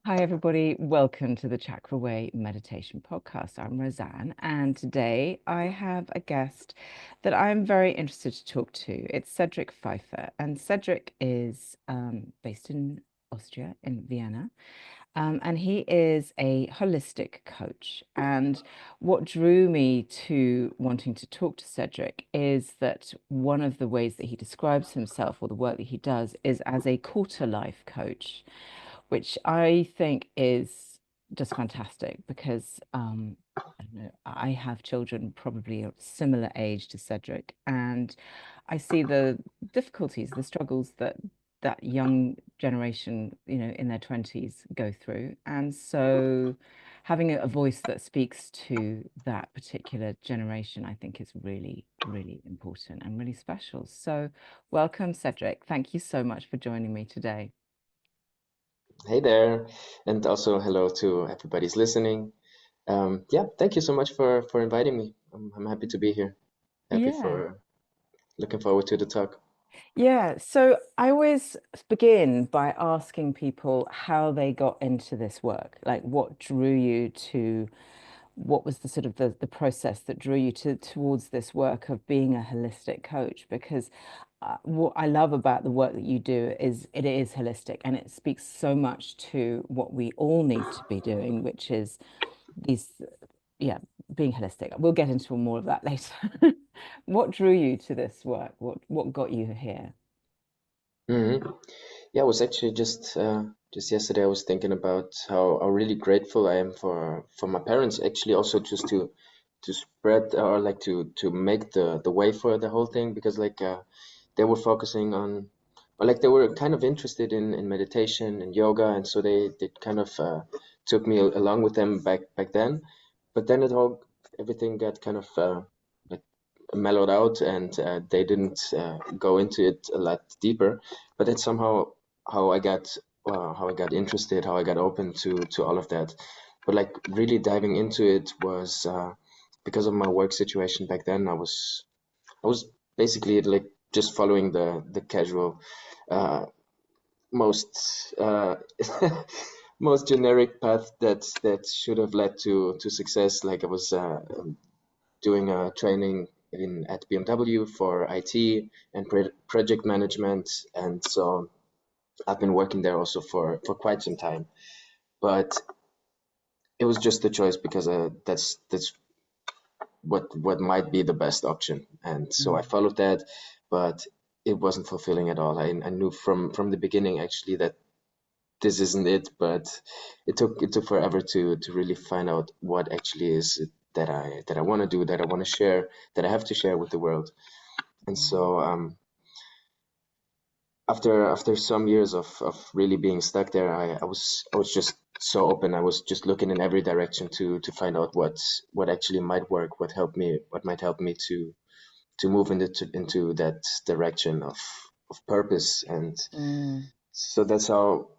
Hi, everybody. Welcome to the Chakra Way Meditation Podcast. I'm Rosanne, and today I have a guest that I'm very interested to talk to. It's Cedric Pfeiffer, and Cedric is based in Austria, in Vienna, and he is a holistic coach. And what drew me to wanting to talk to Cedric is that one of the ways that he describes himself or the work that he does is as a quarter life coach, which I think is just fantastic because I don't know, I have children probably of similar age to Cedric, and I see the difficulties, the struggles that that young generation, in their 20s go through. And so having a voice that speaks to that particular generation, I think is really, really important and really special. So welcome, Cedric. Thank you so much for joining me today. Hey there, and also hello to everybody's listening. Yeah, thank you so much for inviting me. I'm happy to be here. Happy Yeah. for Looking forward to the talk. Yeah, so I always begin by asking people how they got into this work. Like what drew you to, what was the sort of the process that drew you towards this work of being a holistic coach? Because what I love about the work that you do is it is holistic and it speaks so much to what we all need to be doing, which is these, yeah, being holistic. We'll get into more of that later. What drew you to this work? What got you here? hmm Yeah, I was actually just yesterday. I was thinking about how really grateful I am for my parents. Actually, also just to spread or like to make the way for the whole thing because they were focusing on or like they were kind of interested in meditation and yoga, and so they kind of took me along with them back then. But then everything got kind of like mellowed out, and they didn't go into it a lot deeper. But that's somehow how I got how I got interested, how I got open to all of that. But like really diving into it was because of my work situation back then. I was basically like just following the casual, uh, most most generic path that should have led to success. Like I was doing a training in at BMW for IT and project management, and so I've been working there also for quite some time. But it was just a choice because that's what might be the best option, and so I Mm. followed that, but it wasn't fulfilling at all. I knew from the beginning actually that this isn't it, but it took forever to really find out what actually is it that I want to do, that I want to share, that I have to share with the world. And so after some years of really being stuck there, I was just so open. I was just looking in every direction to find out what actually might work, what might help me to move into that direction of purpose. And Mm. so that's how,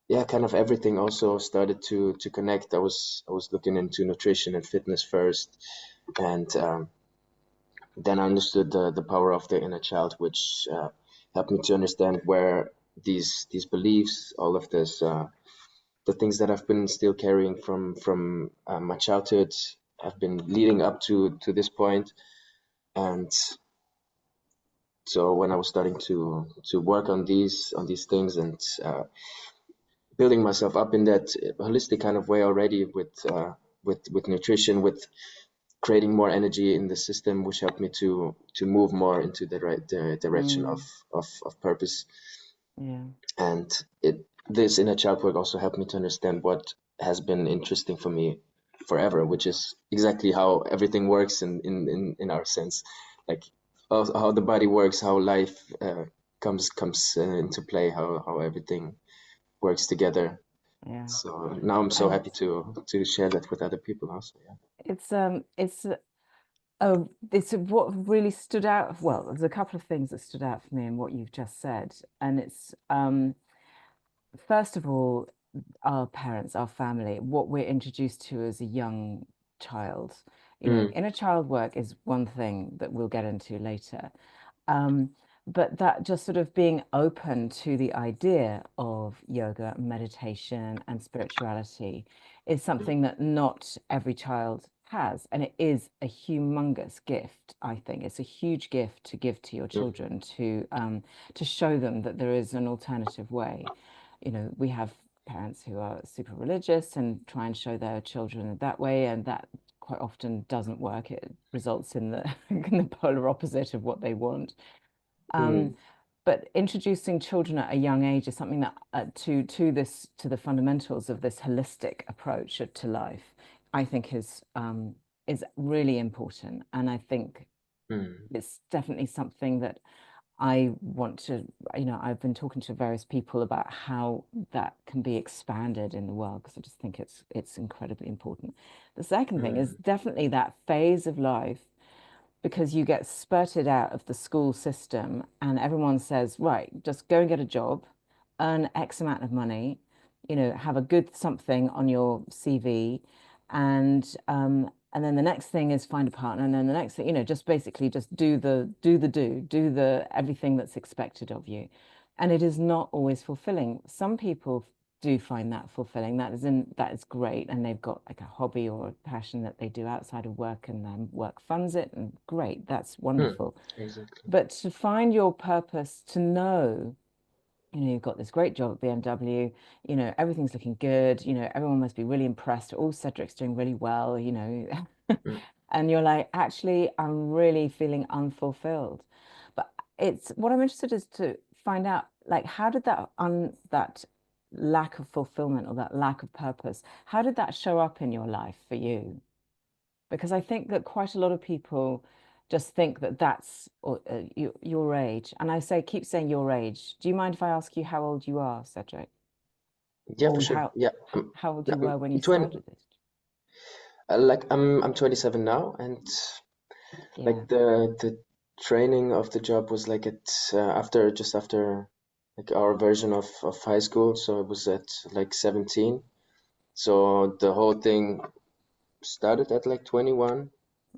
yeah, kind of everything also started to connect. I was looking into nutrition and fitness first, and then I understood the power of the inner child, which helped me to understand where these beliefs, all of this, the things that I've been still carrying from my childhood, have been leading up to this point. And so when I was starting to work on these things and building myself up in that holistic kind of way already with nutrition, with creating more energy in the system, which helped me to move more into the direction of Mm. of purpose. Yeah. And this inner child work also helped me to understand what has been interesting for me forever, which is exactly how everything works in our sense, like how the body works, how life comes into play, how everything works together. Yeah. So now I'm so And happy to share that with other people also. Yeah. it's what really stood out. Well, there's a couple of things that stood out for me in what you've just said. And it's first of all, our parents, our family, what we're introduced to as a young child. Mm, Inner child work is one thing that we'll get into later. Um, but that just sort of being open to the idea of yoga, meditation, and spirituality is Mm, something that not every child has. And it is a humongous gift, I think. It's a huge gift to give to your mm, children to show them that there is an alternative way. You know, we have parents who are super religious and try and show their children that way, and that quite often doesn't work. It results in the in the polar opposite of what they want. Um, mm, but introducing children at a young age is something that to the fundamentals of this holistic approach to life, I think is really important. And I think mm, it's definitely something that I want to, I've been talking to various people about how that can be expanded in the world because I just think it's incredibly important. The second thing is mm, definitely that phase of life because you get spurted out of the school system and everyone says, right, just go and get a job, earn X amount of money, have a good something on your CV, and then the next thing is find a partner, and then the next thing, just basically just do the everything that's expected of you. And it is not always fulfilling. Some people do find that fulfilling. That is great, and they've got like a hobby or a passion that they do outside of work, and then work funds it, and great, that's mm. wonderful. Exactly. But to find your purpose, to know, you've got this great job at BMW, everything's looking good, everyone must be really impressed. Oh, Cedric's doing really well, Mm, and you're like, actually, I'm really feeling unfulfilled. But it's what I'm interested is to find out, like, how did that lack of fulfillment or that lack of purpose, how did that show up in your life for you? Because I think that quite a lot of people just think that that's your age. And I say, keep saying your age. Do you mind if I ask you how old you are, Cedric? yeah, for Or sure. Yeah. how old Yeah, you were when you 20, started this? like I'm 27 now, and Yeah. like the training of the job was like at after just after like our version of high school, so it was at like 17. So the whole thing started at like 21,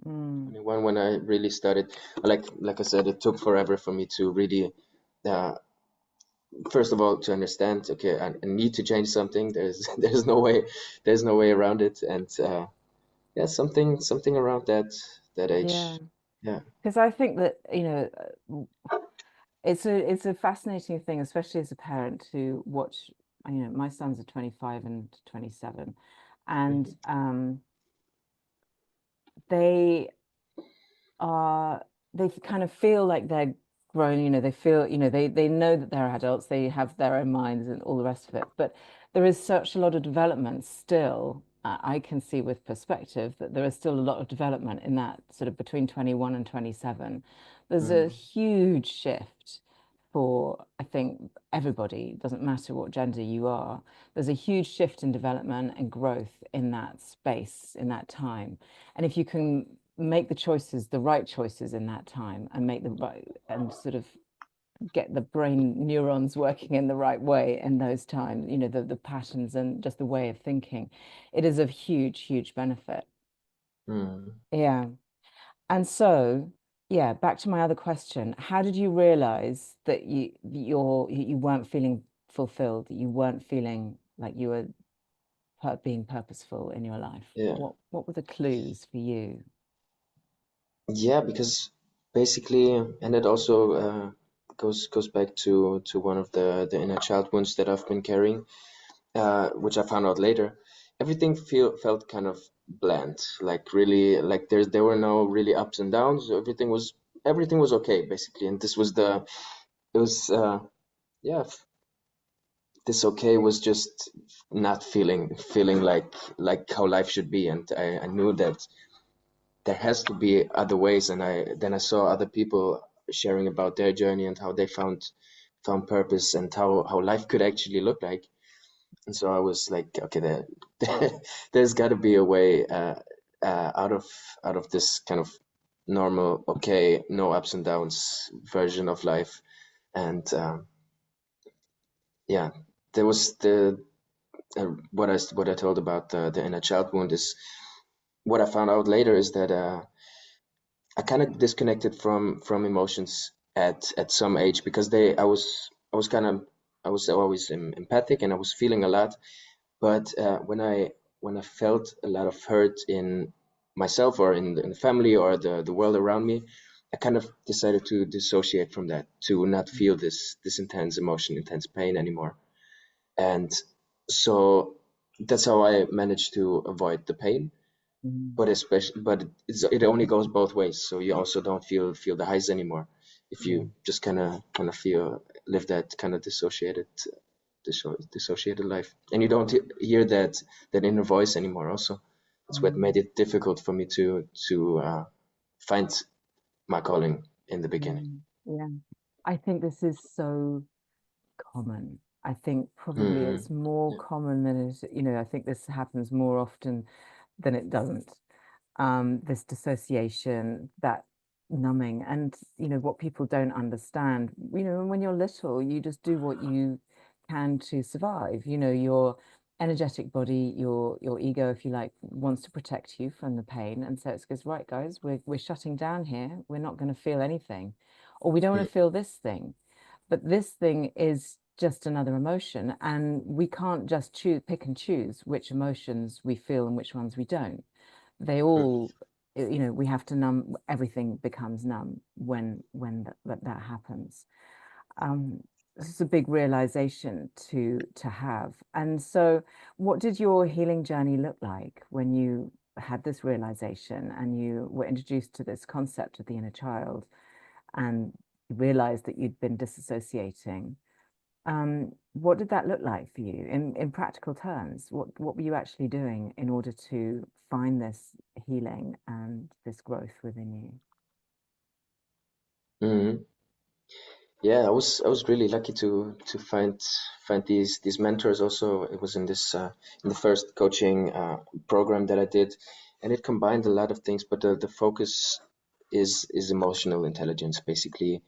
Mm. 21 when I really started. Like I said, it took forever for me to really uh, first of all to understand, okay, I need to change something. There's there's no way around it, and yeah, something around that Yeah. age. Yeah. Because I think that, it's a fascinating thing, especially as a parent, to watch. My sons are 25 and 27, and Mhm. they are they kind of feel like they're grown, they feel, they know that they're adults, they have their own minds and all the rest of it. But there is such a lot of development still. I can see with perspective that there is still a lot of development in that sort of between 21 and 27. There's a Mm, huge shift for, I think, everybody, it doesn't matter what gender you are. There's a huge shift in development and growth in that space, in that time. And if you can make the choices, the right choices in that time, and make the right and sort of get the brain neurons working in the right way in those times, the patterns and just the way of thinking, it is of huge, huge benefit. mm. Yeah. And so, yeah, back to my other question. How did you realize that you weren't feeling fulfilled, that you weren't feeling like you were being purposeful in your life? Yeah. What were the clues for you? Yeah, because basically, and it also goes back to one of the inner child wounds that I've been carrying, which I found out later. Everything felt kind of bland, like really, like there were no really ups and downs. Everything was okay basically, and this was the it was yeah this okay was just not feeling like how life should be, and I knew that there has to be other ways, and I saw other people sharing about their journey and how they found purpose and how life could actually look like. And so I was like, okay, there's got to be a way out of this kind of normal, okay, no ups and downs version of life. And yeah, there was the what I told about the inner child wound is what I found out later is that I kind of disconnected from emotions at some age, because they I was kind of I was always empathic, and I was feeling a lot. But when I felt a lot of hurt in myself or in the family or the world around me, I kind of decided to dissociate from that, to not feel this intense emotion, intense pain anymore. And so that's how I managed to avoid the pain. Mm. But it only goes both ways. So you also don't feel the highs anymore if Yeah. you just kind of feel live that kind of dissociated life, and you don't hear that inner voice anymore. Also, that's what made Mm. it difficult for me to find my calling in the beginning. Mm. Yeah. I think this is so common. I think probably Hmm. it's more Yeah. common than I think this happens more often than it doesn't. This dissociation, that numbing, and what people don't understand. When you're little, you just do what you can to survive. Your energetic body, your ego, if you like, wants to protect you from the pain, and so it goes, right, guys, we're shutting down here. We're not going to feel anything, or we don't want to feel this thing. But this thing is just another emotion, and we can't just pick and choose which emotions we feel and which ones we don't. They all, we have to numb. Everything becomes numb when that happens. um this is a big realization to have. And so what did your healing journey look like when you had this realization and you were introduced to this concept of the inner child and realized that you'd been disassociating? What did that look like for you in practical terms? What were you actually doing in order to find this healing and this growth within you? Hmm. Yeah, I was really lucky to find these mentors. Also, it was in the first coaching program that I did, and it combined a lot of things. But the focus is emotional intelligence, basically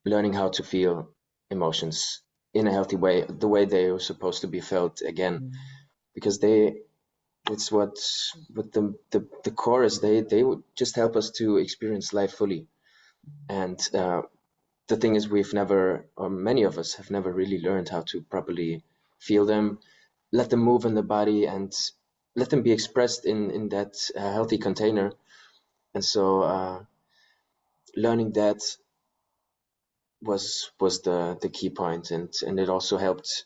learning how to feel emotions in a healthy way, the way they are supposed to be felt again, Mm. because it's what the core is. They would just help us to experience life fully. And the thing is, we've never, or many of us have never really learned how to properly feel them, let them move in the body, and let them be expressed in that healthy container. And so learning that was the key point, and it also helps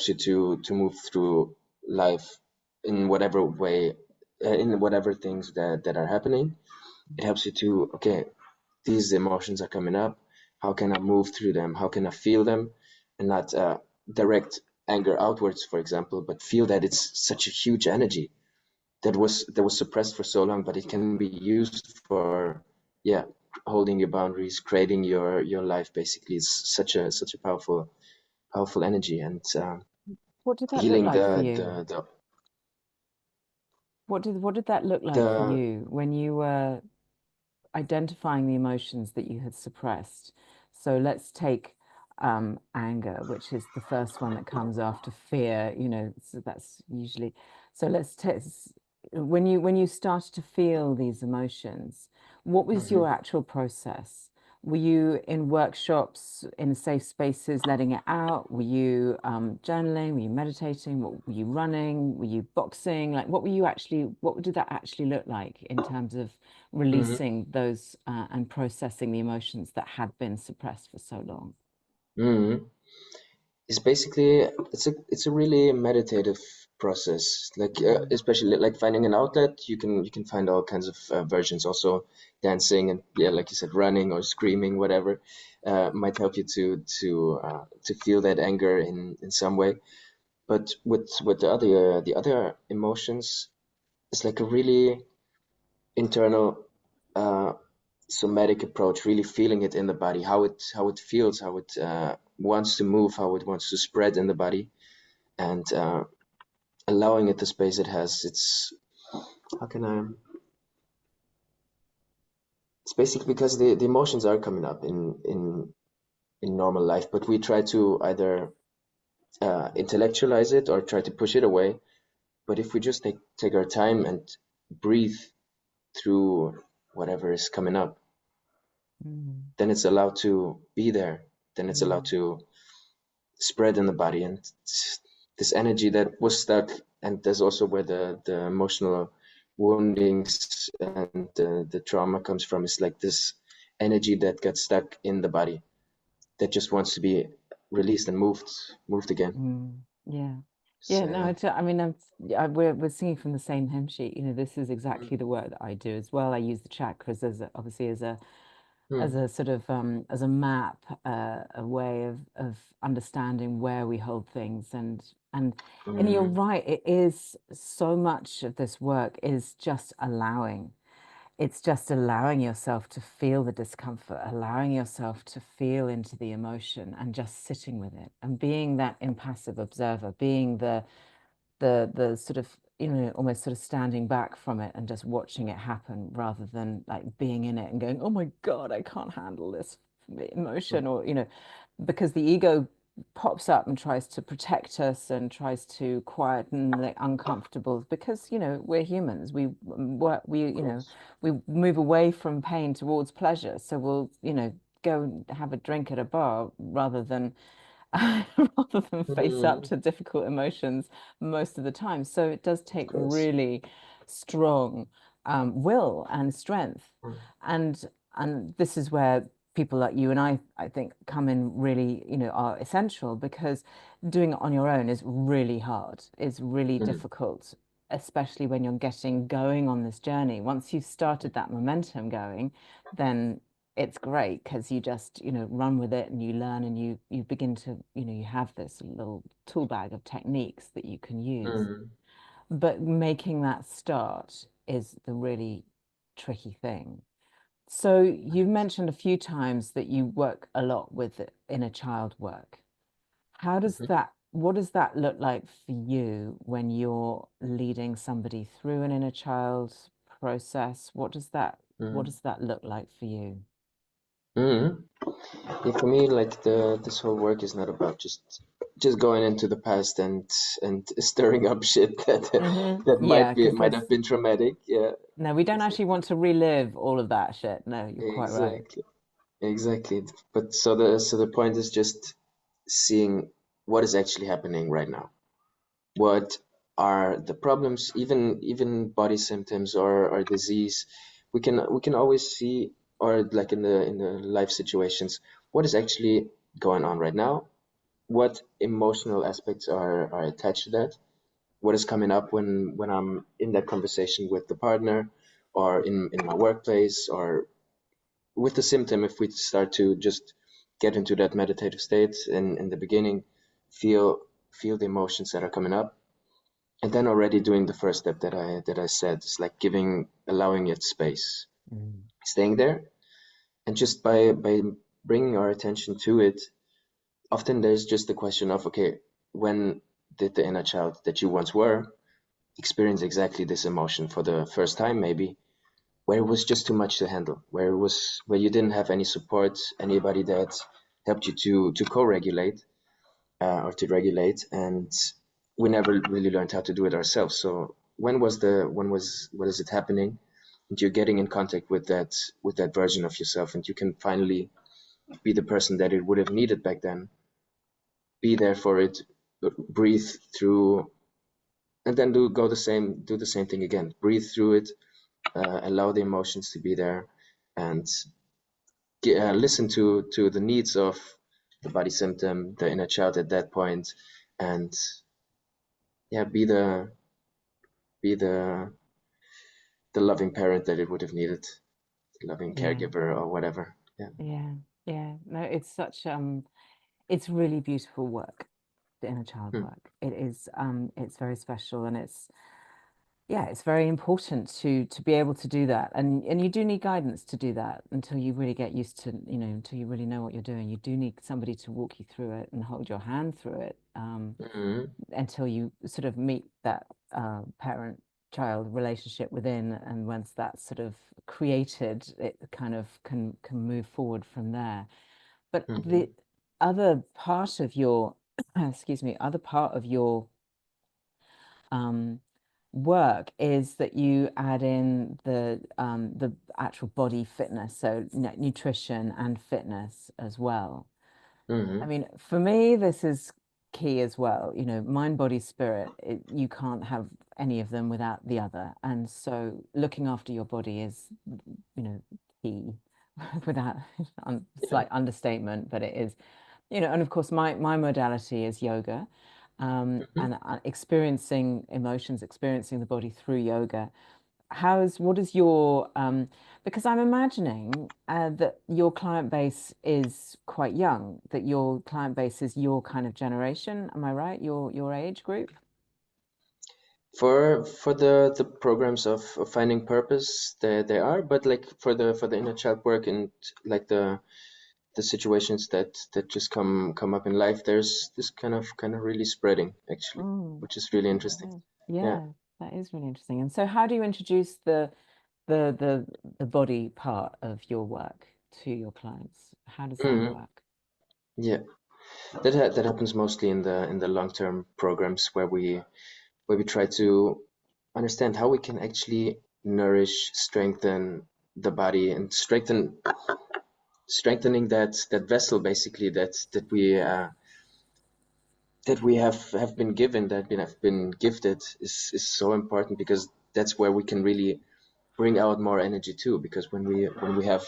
you to move through life in whatever way, in whatever things that are happening. It helps you to, okay, these emotions are coming up, how can I move through them, how can I feel them, and not direct anger outwards, for example, but feel that it's such a huge energy that was suppressed for so long, but it can be used for, yeah, holding your boundaries, creating your life. Basically, it's such a powerful energy, and What did that look healing like for you? What did that look like for the you when you were identifying the emotions that you had suppressed? So let's take anger, which is the first one that comes after fear, so that's usually. So let's take when you started to feel these emotions, what was Mhm. your actual process? Were you in workshops, in safe spaces, letting it out? Were you journaling? Were you meditating? What were you running? Were you boxing? Like, what did that actually look like in terms of Mhm. releasing those and processing the emotions that had been suppressed for so long? Mhm. It's basically it's a really meditative process, like Mm. especially like finding an outlet. You can find all kinds of versions. Also, dancing and, yeah, like you said, running or screaming, whatever, might help you to feel that anger in some way. But with the other emotions, it's like a really internal, uh, somatic approach, really feeling it in the body, how it feels, how it wants to move, how it wants to spread in the body, and allowing it the space it has. How can I? It's basically because the emotions are coming up in normal life, but we try to either intellectualize it or try to push it away. But if we just take our time and breathe through whatever is coming up, Mm. then it's allowed to be there. Then it's allowed Mm. to spread in the body, and this energy that was stuck. And there's also where the emotional woundings and the trauma comes from, is like this energy that got stuck in the body that just wants to be released and moved again. Mm. Yeah. Yeah, So no, yeah. I mean, we're singing from the same hymn sheet. You know, this is exactly the work that I do as well. I use the chakras as obviously as Mm, a sort of as a map, a way of understanding where we hold things, and you're mm, right. It is so much of this work is just allowing. It's just allowing yourself to feel the discomfort, allowing yourself to feel into the emotion and just sitting with it and being that impassive observer, being the sort of, you know, almost sort of standing back from it and just watching it happen rather than like being in it and going, oh my God, I can't handle this mm, emotion, or, you know, because the ego pops up and tries to protect us and tries to quieten the uncomfortable, because, you know, we're humans. We, of you know, course. we move away from pain towards pleasure. So we'll, you know, go and have a drink at a bar rather than rather than face up Mm, to difficult emotions most of the time. So it does of take course. really strong will and strength. Mm, And this is where people like you and I think, come in really, you know, are essential, because doing it on your own is really hard. It's really mm, difficult, especially when you're getting going on this journey. Once you've started that momentum going, then it's great, because you just, you know, run with it and you learn, and you begin to, you know, you have this little tool bag of techniques that you can use. mm, But making that start is the really tricky thing. So you've mentioned a few times that you work a lot with inner child work. mhm, What does that look like for you when you're leading somebody through an inner child process? What mm, does that look like for you? mm. Yeah, for me, like this whole work is not about just going into the past and stirring up shit that that Yeah, because might have been traumatic. Yeah, no, we don't actually exactly, want to relive all of that shit. No, you're quite right. exactly, exactly. But so the point is just seeing what is actually happening right now. What are the problems, even body symptoms or disease? We can always see, or like in the life situations, what is actually going on right now, what emotional aspects are attached to that, what is coming up when I'm in that conversation with the partner, or in my workplace, or with the symptom. If we start to just get into that meditative state in the beginning, feel feel the emotions that are coming up, and then already doing the first step that I said, is like allowing it space, Mm. staying there, and just by bringing our attention to it. Often there's just the question of, okay, when did the inner child that you once were experience exactly this emotion for the first time, maybe, where it was just too much to handle, where you didn't have any support, anybody that helped you to co-regulate, or to regulate, and we never really learned how to do it ourselves. So when is it happening? And you're getting in contact with that version of yourself, and you can finally be the person that it would have needed back then. Be there for it, breathe through, and then do the same thing again. Breathe through it, allow the emotions to be there, and listen to the needs of the body symptom, the inner child at that point, and yeah, be the loving parent that it would have needed, the loving Yeah, caregiver or whatever. Yeah. yeah, yeah. No, it's such it's really beautiful work, the inner child Hmm. work. It's very special, and it's, yeah, it's very important to be able to do that. And you do need guidance to do that until you really get used to, you know, until you really know what you're doing. You do need somebody to walk you through it and hold your hand through it, Mhm. until you sort of meet that parent-child relationship within. And once that's sort of created, it kind of can move forward from there. But the Mhm. other part of your, excuse me, other part of your um, work is that you add in the actual body fitness, so nutrition and fitness as well. I Hmm. mean, for me, this is key as well. Mind, body, spirit, you can't have any of them without the other. And so looking after your body is, key without Yeah. slight understatement, but it is, and of course, my modality is yoga. Hmm. And experiencing emotions, experiencing the body through yoga. What is your because I'm imagining that your client base is quite young, that your client base is your kind of generation. Am I right? Your age group? For the programs of finding purpose, they are, but like for the inner child work and like the situations that just come up in life, there's this kind of really spreading actually, Mm, which is really yeah, interesting. Yeah. yeah, that is really interesting. And so how do you introduce the the the body part of your work to your clients? How does that Hmm. work? Yeah. That happens mostly in the long-term programs where we try to understand how we can actually nourish, strengthen the body and strengthening that vessel basically that we have been given, that we have been gifted is so important because that's where we can really bring out more energy too. Because when we have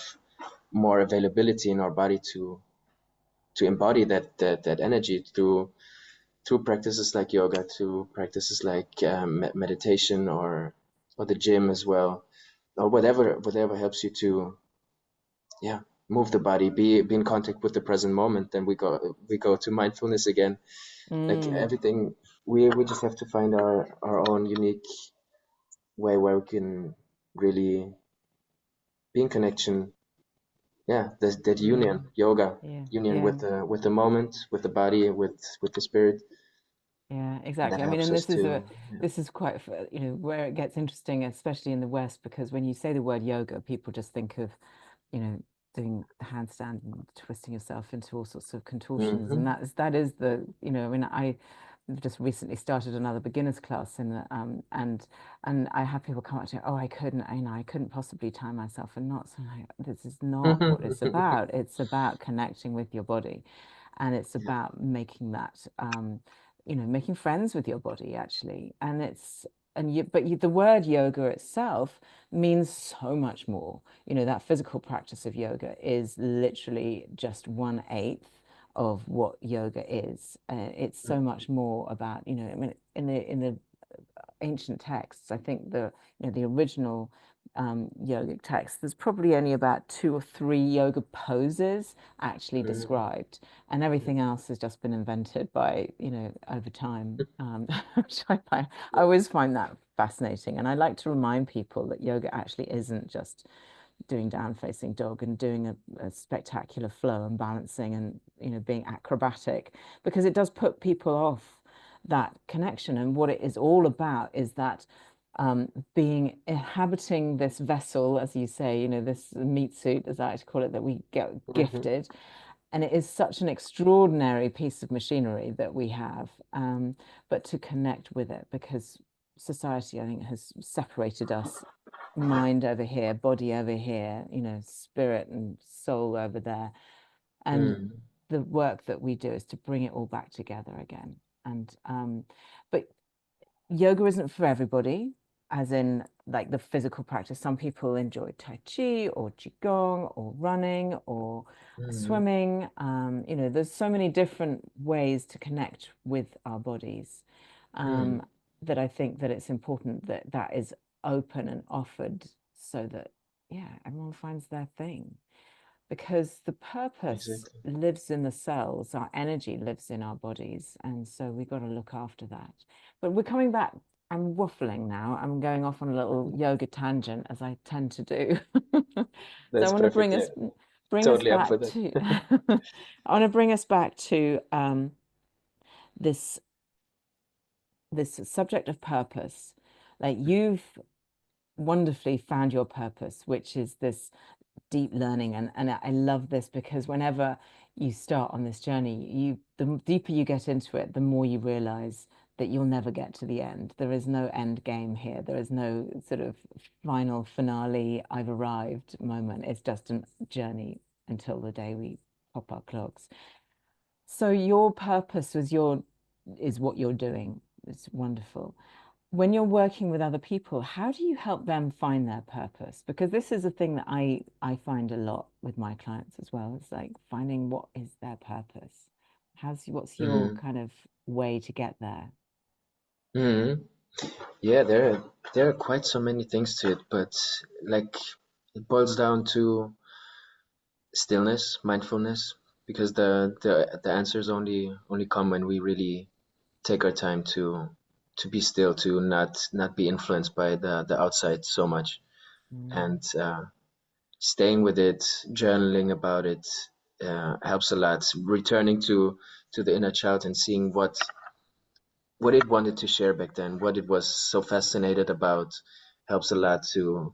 more availability in our body to embody that energy through practices like yoga, to practices like meditation or the gym as well, or whatever helps you to, yeah, move the body, be in contact with the present moment. Then we go to mindfulness again. Like Mm, everything, we just have to find our own unique way where we can really be in connection. Yeah, that union, mm, yoga, yeah, union yeah. with the moment, with the body, with the spirit. Yeah, That exactly. I mean, helps and us to. Yeah. this is quite, where it gets interesting, especially in the West, because when you say the word yoga, people just think of, doing the handstand and twisting yourself into all sorts of contortions. And Hmm. that is I mean, I just recently started another beginners class in and I have people come up to, oh, I couldn't, I couldn't possibly tie myself in knots. I'm like, this is not what it's about. It's about connecting with your body, and it's Yeah. about making that making friends with your body actually. And the word yoga itself means so much more. That physical practice of yoga is literally just 1/8 of what yoga is. It's so much more about, I mean, in the ancient texts, I think the original yogic text, there's probably only about 2 or 3 yoga poses actually Mhm. described, and everything else has just been invented by, over time. Which I always find that fascinating, and I like to remind people that yoga actually isn't just doing down facing dog and doing a spectacular flow and balancing and being acrobatic, because it does put people off that connection. And what it is all about is that being inhabiting this vessel, as you say, this meat suit, as I like to call it, that we get Mhm. gifted. And it is such an extraordinary piece of machinery that we have, but to connect with it, because society, I think, has separated us, mind over here, body over here, spirit and soul over there. And Mhm. the work that we do is to bring it all back together again. And but yoga isn't for everybody, as in like the physical practice. Some people enjoy Tai Chi or Qigong or running or Mhm. swimming. There's so many different ways to connect with our bodies, Mhm. um, that I think that it's important that that is open and offered, so that, yeah, everyone finds their thing, because the purpose Exactly. lives in the cells, our energy lives in our bodies, and so we've got to look after that. But we're coming back. I'm waffling now. I'm going off on a little yoga tangent, as I tend to do. So I That's want to perfect. Yeah. bring us Totally up for back that. to I want to bring us back to this this subject of purpose. Like, you've wonderfully found your purpose, which is this deep learning. And I love this, because whenever you start on this journey, the deeper you get into it, the more you realize that you'll never get to the end. There is no end game here. There is no sort of final finale, I've arrived moment. It's just a journey until the day we pop our clogs. So your purpose is what you're doing. It's wonderful. When you're working with other people, how do you help them find their purpose? Because this is a thing that I find a lot with my clients as well. It's like finding what is their purpose. What's your Mm, kind of way to get there? mm. Yeah, there are quite so many things to it, but like it boils down to stillness, mindfulness, because the answers only come when we really take our time to be still, to not be influenced by the outside so much, Mm, and staying with it, journaling about it, helps a lot. Returning to the inner child and seeing what it wanted to share back then, what it was so fascinated about, helps a lot to.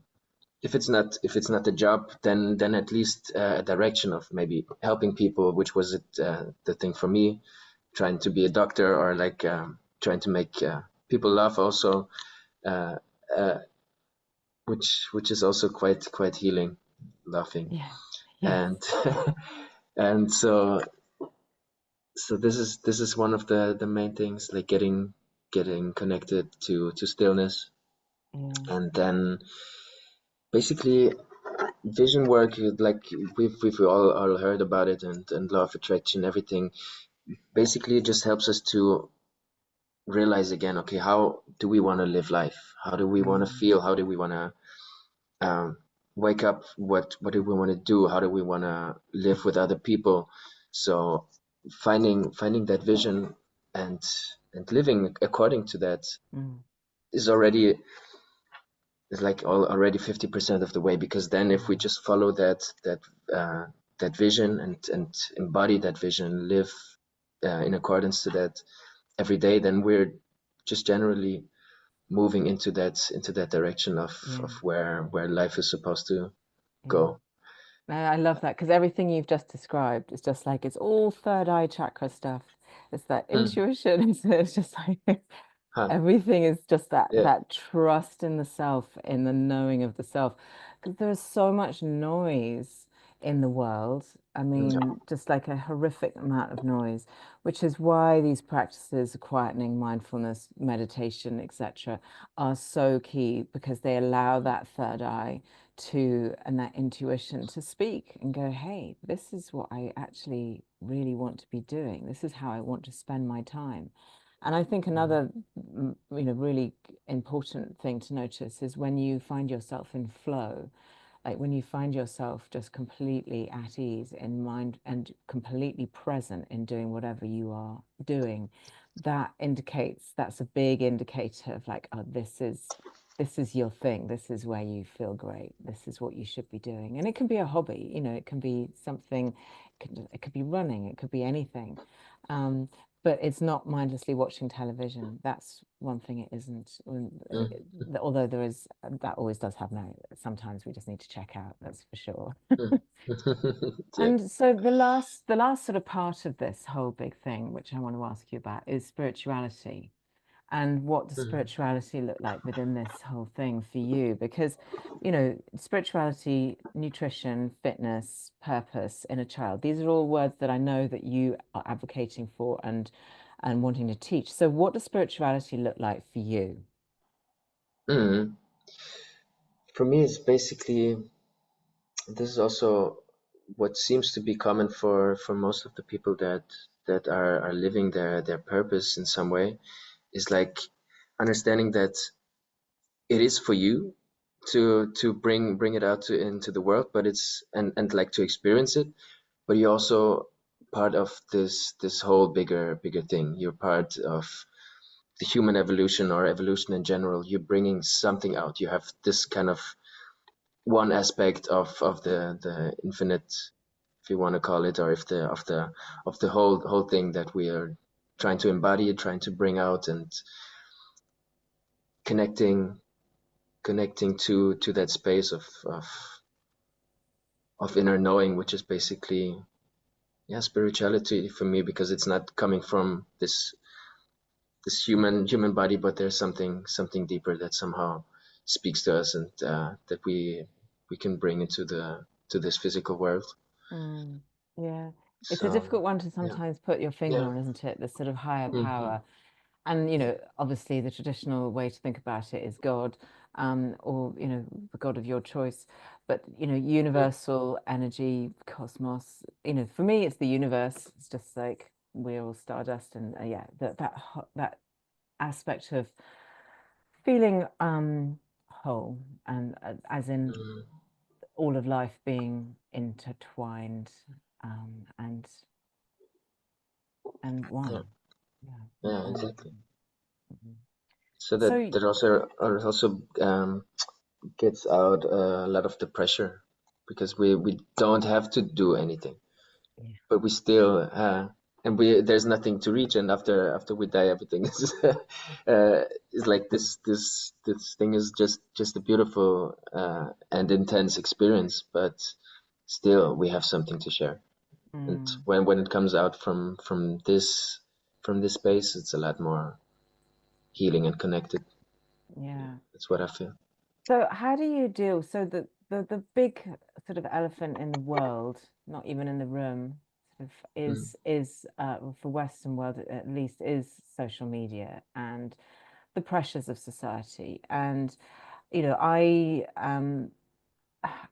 If it's not the job, then at least a direction of maybe helping people, which was the thing for me, trying to be a doctor or like trying to make people laugh also, uh, uh, which is also quite healing, laughing. yeah. Yes. And and so this is one of the main things, like getting connected to stillness, Yeah. and then basically vision work, like we've all heard about it, and law of attraction, everything basically just helps us to realize again, okay, how do we want to live life, how do we want to Mm, feel, how do we want to um, wake up, what do we want to do, how do we want to live with other people. So finding that vision and living according to that mm, is like already 50% of the way, because then if we mm, just follow uh, that vision and embody that vision, live in accordance to that every day, then we're just generally moving into that direction of yeah. where life is supposed to Yeah. go. No, I love that because everything you've just described is just like it's all third eye chakra stuff. It's that Hmm. intuition. It's just like Huh. everything is just that Yeah. trust in the self, in the knowing of the self. Because there's so much noise in the world. I Yeah. mean, just like a horrific amount of noise, which is why these practices, quietening, mindfulness, meditation, etc., are so key because they allow that third eye to and that intuition to speak and go, hey, this is what I actually really want to be doing. This is how I want to spend my time. And I think another, really important thing to notice is when you find yourself in flow, like when you find yourself just completely at ease in mind and completely present in doing whatever you are doing, that's a big indicator of like, oh, this is your thing. This is where you feel great. This is what you should be doing. And it can be a hobby, it can be something, it could be running, it could be anything. Um, but it's not mindlessly watching television. That's one thing it isn't. Although that always does have merit. Sometimes we just need to check out, that's for sure. Mm. Yeah. And so the last sort of part of this whole big thing, which I want to ask you about, is spirituality. And what does Mm. spirituality look like within this whole thing for you? Because, spirituality, nutrition, fitness, purpose in a child, these are all words that I know that you are advocating for and wanting to teach. So what does spirituality look like for you? Mm. For me, it's basically, this is also what seems to be common for most of the people that are living their purpose in some way, is like understanding that it is for you to bring it out into the world, but it's and like to experience it, but you're also part of this whole bigger thing. You're part of the human evolution or evolution in general. You're bringing something out. You have this kind of one aspect of the infinite, if you want to call it, or if the whole thing that we are trying to embody, trying to bring out, and connecting connecting to that space of inner knowing, which is basically, yeah, spirituality for me, because it's not coming from this this human body, but there's something deeper that somehow speaks to us, and that we can bring into the to this physical world. Mm, yeah. It's a So difficult one to yeah, sometimes put your finger yeah, on, isn't it? The sort of higher hmm power. And, obviously the traditional way to think about it is God, or, the God of your choice. But, universal energy, cosmos, for me, it's the universe. It's just like we're all stardust. And yeah, that aspect of feeling whole, and as in hmm all of life being intertwined, and yeah, one. Yeah, yeah, exactly. amazing. Mhm. So So that also gets out a lot of the pressure, because we don't have to do anything, yeah. but we still and we there's nothing to reach, and after we die, everything is like this thing is just a beautiful and intense experience, but still we have something to share. And Mm, when it comes out from this space, it's a lot more healing and connected. yeah. That's what I feel. So how do you deal? So the big sort of elephant in the world, not even in the room, sort of Mm, is well, for Western world at least, is social media and the pressures of society. And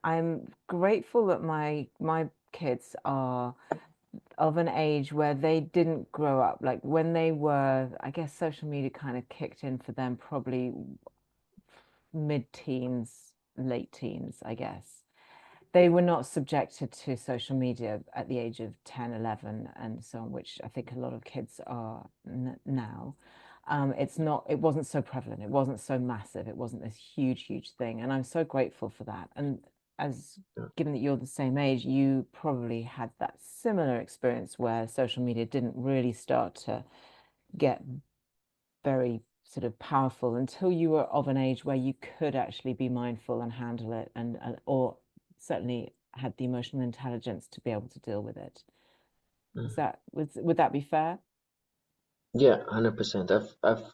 I'm grateful that my kids are of an age where they didn't grow up. Like when they were, I guess social media kind of kicked in for them probably mid-teens, late teens, I guess. They were not subjected to social media at the age of 10, 11, and so on, which I think a lot of kids are now. It wasn't so prevalent. It wasn't so massive. It wasn't this huge, huge thing. And I'm so grateful for that. And as yeah. given that you're the same age, you probably had that similar experience where social media didn't really start to get very sort of powerful until you were of an age where you could actually be mindful and handle it, and or certainly had the emotional intelligence to be able to deal with it. Mm. Would that be fair? Yeah, 100%. I've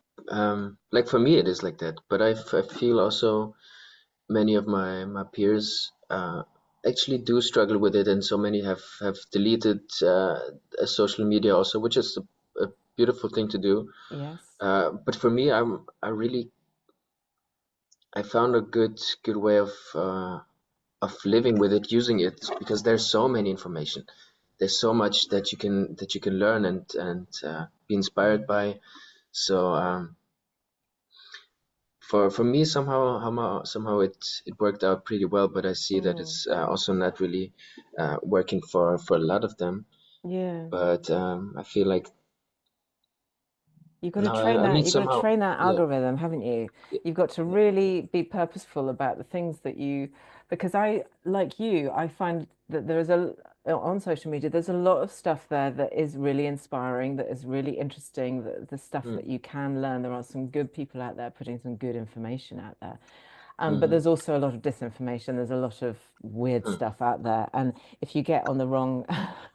like for me it is like that, but I feel also many of my peers actually do struggle with it, and so many have deleted social media also, which is a beautiful thing to do. Yes. But for me, I found a good way of living with it, using it, because there's so many information. There's so much that you can learn and be inspired Mm. by. So for me, somehow it worked out pretty well, but I see that Mm. it's also not really working for a lot of them. Yeah. But I feel like You've got to no, train I that. mean You've got to somehow, train that yeah, algorithm, haven't you? yeah, You've got to really be purposeful about the things that because like you, I find that on social media, there's a lot of stuff there that is really inspiring, that is really interesting, the stuff that mm, you can learn. There are some good people out there putting some good information out there. But mm, there's also a lot of disinformation. There's a lot of weird mm. stuff out there. And if you get on the wrong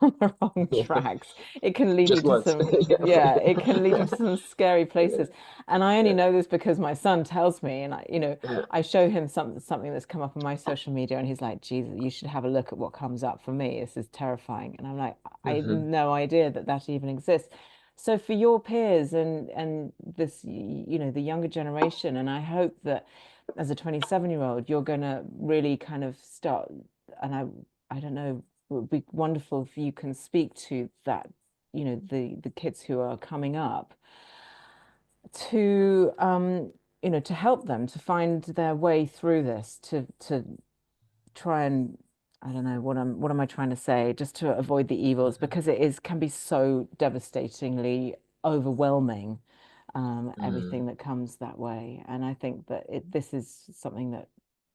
on the wrong Yeah, tracks, it can lead you just to once, some, yeah, yeah, it can lead you to some scary yeah, places. And I only yeah, know this because my son tells me, and yeah. I show him something that's come up on my social media, and he's like, Jesus, you should have a look at what comes up for me. This is terrifying. And I'm like, I had hmm no idea that that even exists. So for your peers and this, the younger generation, and I hope that as a 27-year-old, you're going to really kind of start, and I don't know, it would be wonderful if you can speak to that, the kids who are coming up to to help them to find their way through this, to try and I don't know what am I trying to say, just to avoid the evils, because it is can be so devastatingly overwhelming, mm, everything that comes that way. And I think that this is something that,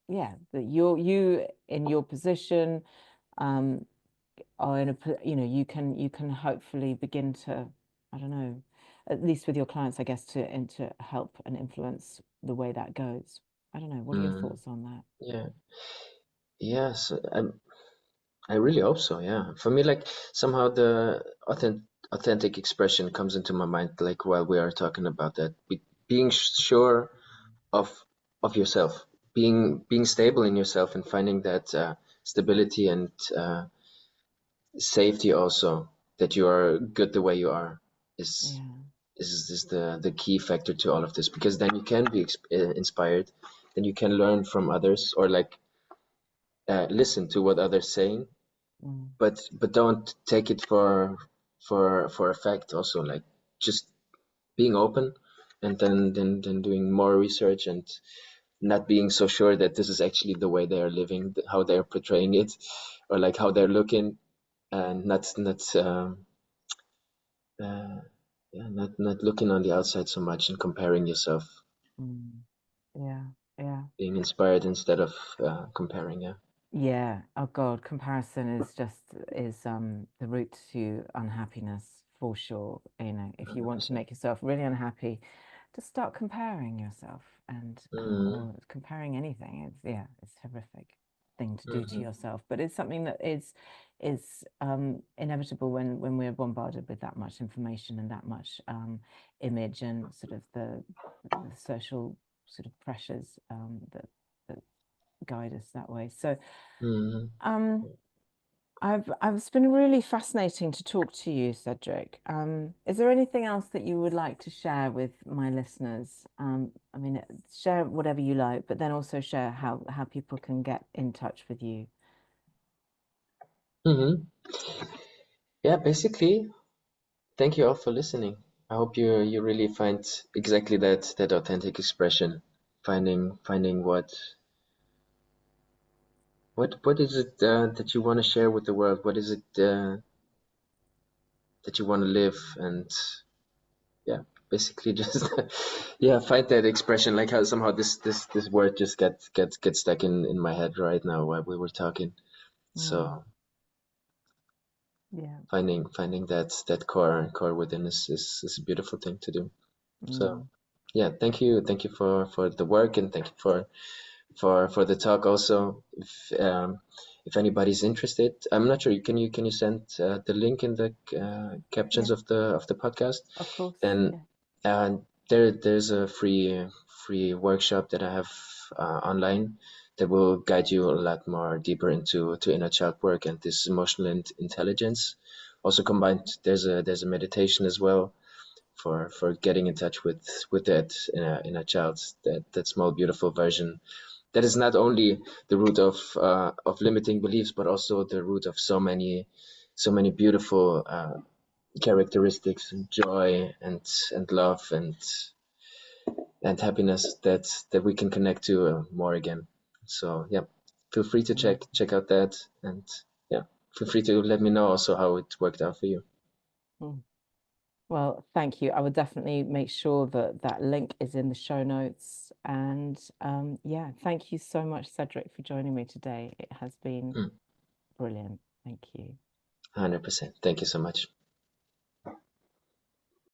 yeah, that you in your position, um, are in you can hopefully begin to, I don't know, at least with your clients, I guess, to help and influence the way that goes. I don't know. What are your mm. thoughts on that? Yeah, yes, I really hope so. Yeah, for me, like somehow the authentic expression comes into my mind, like while we are talking about that. Being sure of yourself, being stable in yourself, and finding that stability and safety also, that you are good the way you are, is Yeah. is the key factor to all of this, because then you can be inspired, then you can learn from others, or like listen to what others saying, Mm. but don't take it for a fact also, like just being open, and then doing more research, and not being so sure that this is actually the way they are living, how they're portraying it, or like how they're looking, and uh, yeah, not looking on the outside so much and comparing yourself, Mm. Yeah. Yeah. being inspired instead of comparing. Yeah. Yeah. Oh God, comparison is the route to unhappiness for sure. You know, if you want to 100%. make yourself really unhappy, just start comparing yourself and Mm, or comparing anything. It's a horrific thing to do to mhm, yourself, but it's something that is inevitable when we're bombarded with that much information and that much image and sort of the social sort of pressures that guide us that way. So mhm. um, it's been really fascinating to talk to you, Cedric. Is there anything else that you would like to share with my listeners? I mean, share whatever you like, but then also share how people can get in touch with you. Mhm. Yeah, basically, thank you all for listening. I hope you really find exactly that authentic expression, finding what is it that you want to share with the world? What is it that you want to live? And yeah, basically just yeah, find that expression. Like how somehow this word just gets stuck in my head right now while we were talking. Mm, So yeah. finding that core within is a beautiful thing to do. So Mm, yeah, thank you for the work, and thank you for the talk also. If anybody's interested, I'm not sure. Can you send the link in the captions yeah, of the podcast? of course. And Yeah. uh, there's a free workshop that I have online that will guide you a lot more deeper into to inner child work and this emotional intelligence. Also combined, there's a meditation as well for getting in touch with that inner child, that small beautiful version that is not only the root of limiting beliefs, but also the root of so many beautiful characteristics and joy and love and happiness that we can connect to more again. So yeah, feel free to Mm, check out that, and yeah, feel free to let me know also how it worked out for you. mm. Well, thank you. I would definitely make sure that that link is in the show notes. And yeah, thank you so much, Cedric, for joining me today. It has been brilliant. Thank you. 100%. Thank you so much.